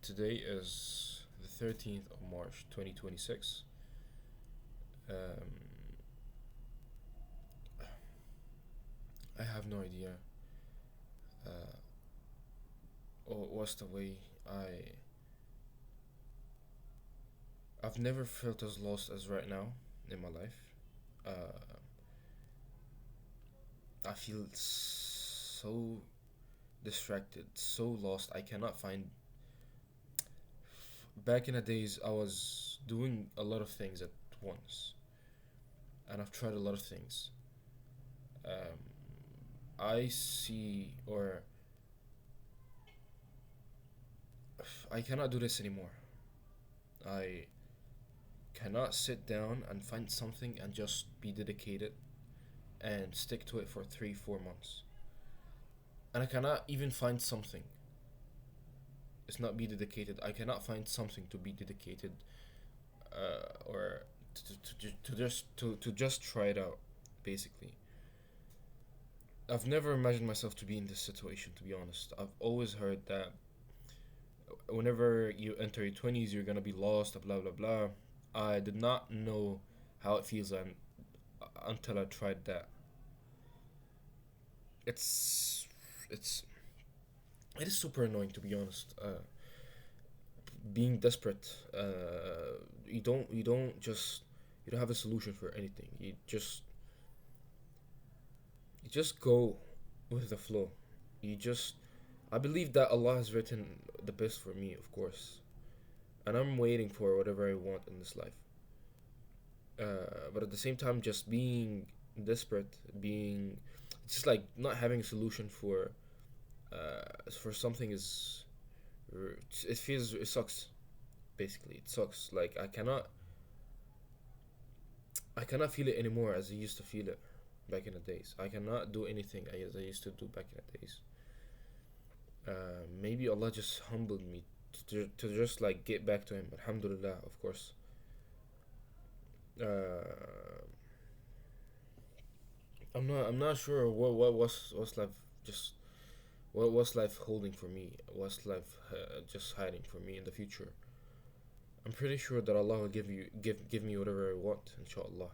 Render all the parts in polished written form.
Today is the 13th of March 2026. Um, I have no idea uh, what's the way I've never felt as lost as right now in my life. Uh, I feel so distracted, so lost. I cannot find. Back in the days, I was doing a lot of things at once, and I've tried a lot of things. Um, I see, or I cannot do this anymore. I cannot sit down and find something and just be dedicated and stick to it for 3, 4 months. And I cannot even find something. It's not be dedicated. I cannot find something to be dedicated, or to just try it out. Basically, I've never imagined myself to be in this situation. To be honest, I've always heard that whenever you enter your 20s, you're gonna be lost. Blah blah blah. I did not know how it feels, and until I tried that. It's it's it is super annoying, to be honest. Being desperate. You don't have a solution for anything. You just go with the flow. You just I believe that Allah has written the best for me, of course, and I'm waiting for whatever I want in this life. But at the same time, just being desperate, being just like not having a solution for something is it sucks. Basically, it sucks. Like I cannot feel it anymore as I used to feel it back in the days. I cannot do anything as I used to do back in the days. Maybe Allah just humbled me to just like get back to Him. Alhamdulillah, of course. Uh, I'm not sure what's life just what's life holding for me. What's life just hiding for me in the future. I'm pretty sure that Allah will give me whatever I want, inshallah.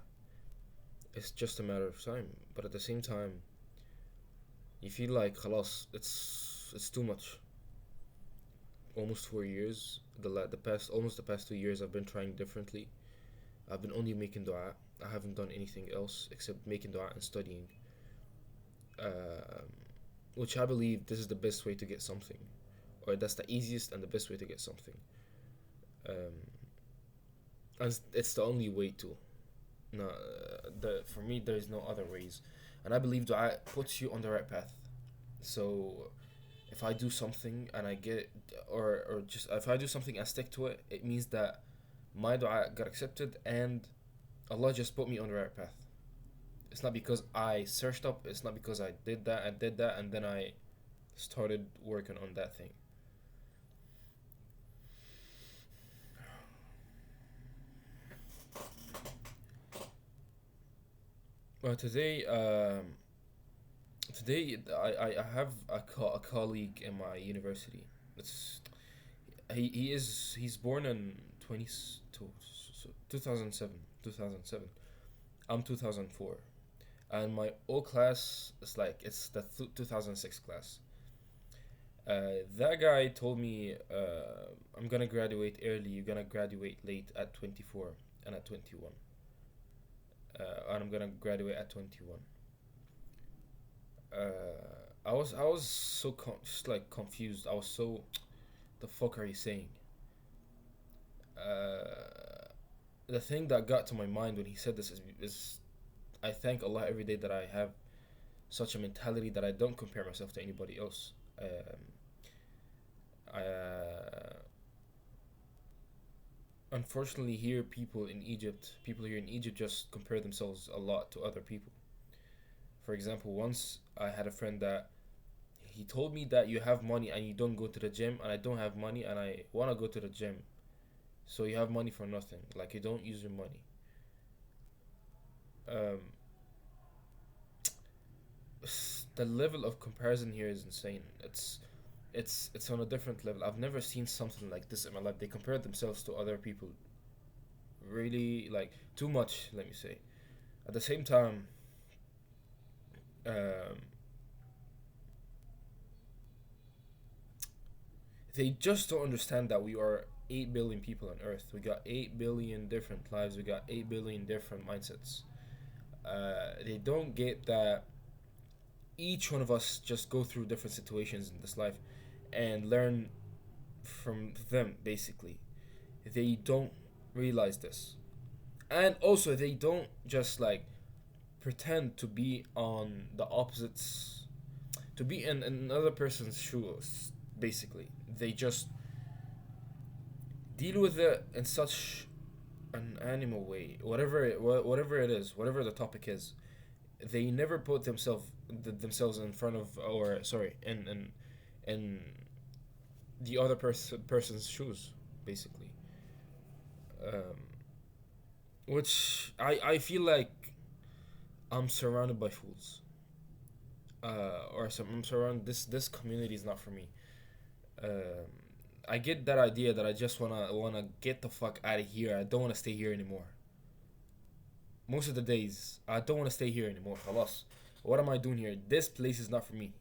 It's just a matter of time. But at the same time, you feel like khalas, it's too much. Almost 4 years. The past 2 years I've been trying differently. I've been only making dua. I haven't done anything else except making dua and studying. Um, which I believe this is the best way to get something, or that's the easiest and the best way to get something. Um, and it's the only way to. No, for me there is no other ways, and I believe dua puts you on the right path. So if I do something and I get or just if I do something and stick to it, it means that my dua got accepted and Allah just put me on the right path. It's not because I searched up. It's not because I did that, and then I started working on that thing. Well, today I have a colleague in my university. It's he's born in 20, 2007 2007. I'm 2004, and my old class is like it's the 2006 class. That guy told me, I'm gonna graduate early. You're gonna graduate late at 24 and at 21. And I'm gonna graduate at 21. I was so just like confused. I was so, the fuck are you saying? Uh, the thing that got to my mind when he said this is I thank Allah every day that I have such a mentality that I don't compare myself to anybody else. I Unfortunately here people here in Egypt just compare themselves a lot to other people. For example, once I had a friend that he told me that you have money and you don't go to the gym, and I don't have money and I want to go to the gym. So you have money for nothing. Like you don't use your money. Um, the level of comparison here is insane. It's it's on a different level. I've never seen something like this in my life. They compare themselves to other people, really like too much. Let me say. At the same time, um, they just don't understand that we are 8 billion people on Earth. We got 8 billion different lives. We got 8 billion different mindsets. They don't get that each one of us just go through different situations in this life and learn from them basically. They don't realize this. And also they don't just like pretend to be on the opposites, to be in another person's shoes basically. They just deal with it in such an animal way, whatever it is, whatever the topic is. They never put themselves in front of, or sorry, in the other person's shoes basically. um, which I feel like I'm surrounded by fools, or some, I'm surrounded, this community is not for me. um, I get that idea that I just wanna get the fuck out of here. I don't wanna stay here anymore. Most of the days, I don't wanna stay here anymore. Khalas. What am I doing here? This place is not for me.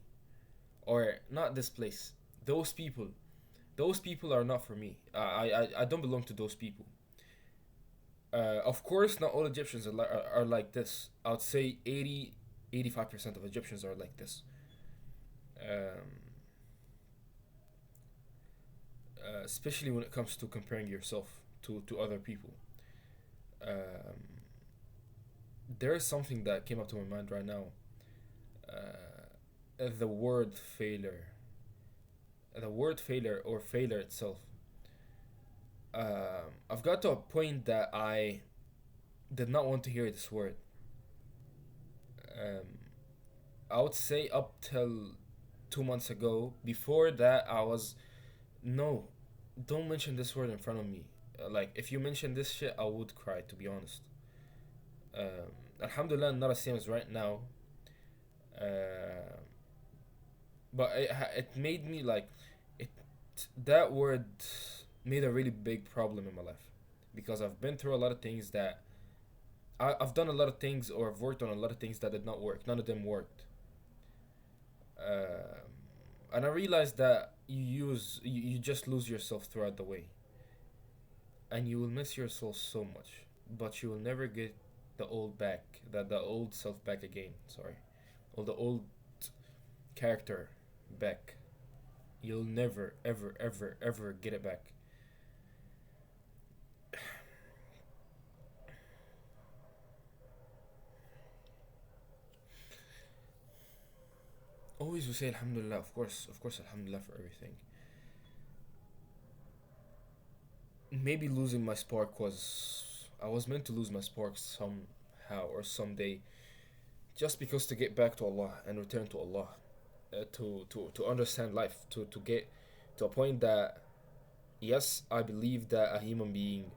Or not this place. Those people. Those people are not for me. I don't belong to those people. Of course, not all Egyptians are like this. I would say 85% of Egyptians are like this. Um, Especially when it comes to comparing yourself to other people. Um, there is something that came up to my mind right now. The word failure. The word failure or failure itself. I've got to a point that I did not want to hear this word. Um, I would say up till 2 months ago. Before that, I was, no, don't mention this word in front of me. Like, if you mention this shit, I would cry, to be honest. Alhamdulillah, not the same as right now. Uh, but it made me like, it, that word made a really big problem in my life. Because I've been through a lot of things that, I've done a lot of things, or I've worked on a lot of things that did not work. None of them worked. Um and I realized that you just lose yourself throughout the way, and you will miss yourself so much, but you will never get the old back, the old self back again. Sorry, or the old character back. You'll never ever ever ever get it back. Always we say Alhamdulillah, of course, Alhamdulillah for everything. Maybe losing my spark was, I was meant to lose my spark somehow or someday, just because to get back to Allah and return to Allah, to understand life, to get to a point that, yes, I believe that a human being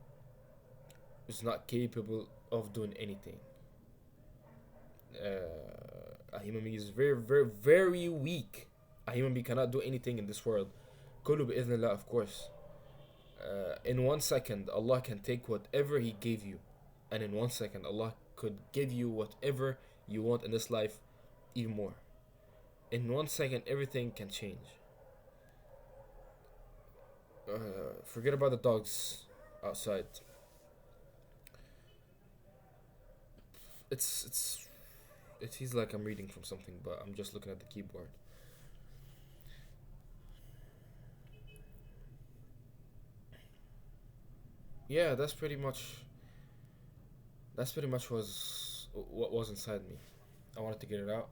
is not capable of doing anything. A human being is very, very, very weak. A human being cannot do anything in this world. كله بإذن الله, of course. In 1 second, Allah can take whatever He gave you, and in 1 second, Allah could give you whatever you want in this life, even more. In 1 second, everything can change. Forget about the dogs outside. It's it feels like I'm reading from something, but I'm just looking at the keyboard. Yeah, that's pretty much was what was inside me. I wanted to get it out,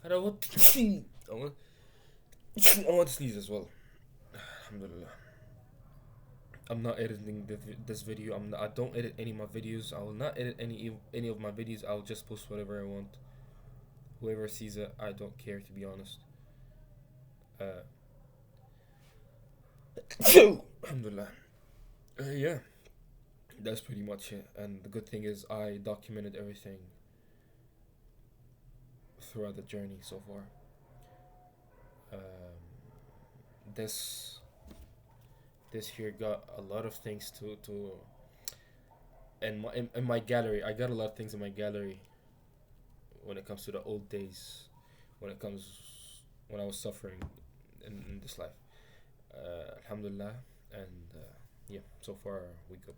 and I want to see. I want to sneeze as well. Alhamdulillah. I'm not editing this video. I don't edit any of my videos. I will not edit any of my videos. I'll just post whatever I want. Whoever sees it, I don't care, to be honest. Uh, Alhamdulillah. Yeah, that's pretty much it. And the good thing is, I documented everything throughout the journey so far. Um, this this here got a lot of things to in my gallery. I got a lot of things in my gallery when it comes to the old days, when it comes when I was suffering in this life. Alhamdulillah, and yeah, so far we good.